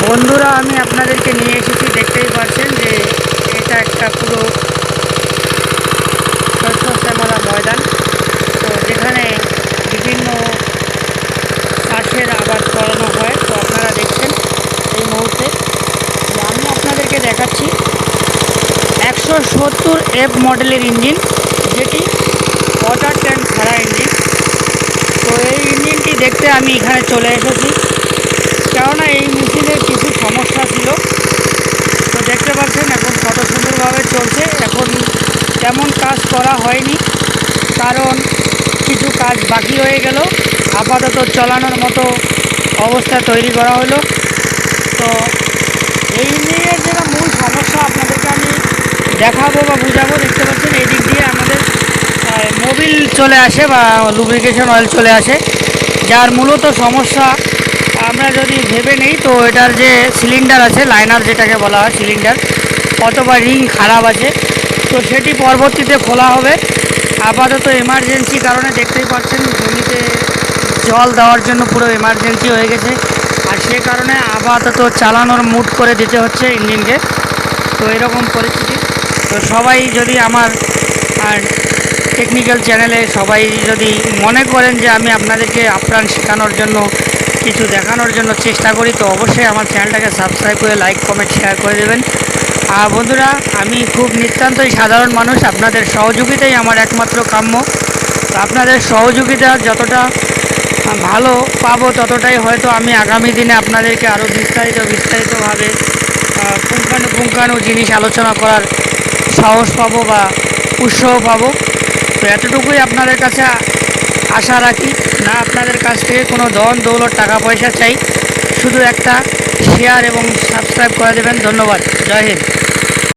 বন্ধুরা, আমি আপনাদেরকে নিয়ে এসেছি, দেখতেই পাচ্ছেন যে এটা একটা পুরো শস্য শ্যামলা ময়দান। তো যেখানে বিভিন্ন চাষের আবাদ করানো হয়। তো আপনারা দেখছেন এই মুহূর্তে যে আমি আপনাদেরকে দেখাচ্ছি 170F মডেলের ইঞ্জিন, যেটি ওয়াটার ট্যাঙ্ক ছাড়া ইঞ্জিন। তো এই ইঞ্জিনটি দেখতে আমি এখানে চলে এসেছি, কেননা এই মেশিনের কিছু সমস্যা ছিল। তো দেখতে পাচ্ছেন এখন কত সুন্দরভাবে চলছে। এখন তেমন কাজ করা হয়নি, কারণ কিছু কাজ বাকি হয়ে গেল। আপাতত চালানোর মতো অবস্থা তৈরি করা হলো। তো এই ইঞ্জিনের যেটা মূল সমস্যা আপনাদেরকে আমি দেখাবো বা বুঝাবো। দেখতে পাচ্ছেন এই দিক দিয়ে আমাদের মোবিল চলে আসে বা লুব্রিকেশন অয়েল চলে আসে, যার মূলত সমস্যা আমরা যদি ভেবে নেই তো এটার যে সিলিন্ডার আছে, লাইনার যেটাকে বলা হয় সিলিন্ডার, অথবা রিং খারাপ আছে। তো সেটি পরবর্তীতে খোলা হবে। আপাতত এমার্জেন্সি কারণে দেখতেই পাচ্ছেন জমিতে জল দেওয়ার জন্য পুরো এমার্জেন্সি হয়ে গেছে, আর সে কারণে আপাতত চালানোর মুড করে দিতে হচ্ছে ইঞ্জিনকে। তো এরকম পরিস্থিতি। তো সবাই যদি আমার আর টেকনিক্যাল চ্যানেলে সবাই যদি মনে করেন যে আমি আপনাদেরকে আপ্রাণ শেখানোর জন্য, কিছু দেখানোর জন্য চেষ্টা করি, তো অবশ্যই আমার চ্যানেলটাকে সাবস্ক্রাইব করে লাইক কমেন্ট শেয়ার করে দেবেন। আর বন্ধুরা, আমি খুব নিতান্তই সাধারণ মানুষ, আপনাদের সহযোগিতাই আমার একমাত্র কাম্য। তো আপনাদের সহযোগিতা যতটা ভালো পাবো, ততটাই হয়তো আমি আগামী দিনে আপনাদেরকে আরও বিস্তারিতভাবে পুঙ্খানু জিনিস আলোচনা করার সাহস পাবো বা উৎসাহ পাবো। তো এতটুকুই আপনাদের কাছে আশা রাখি। না আপনাদের কাছ থেকে কোনো ধন দৌলত টাকা পয়সা চাই, শুধু একটা শেয়ার এবং সাবস্ক্রাইব করে দেবেন। ধন্যবাদ। জয় হিন্দ।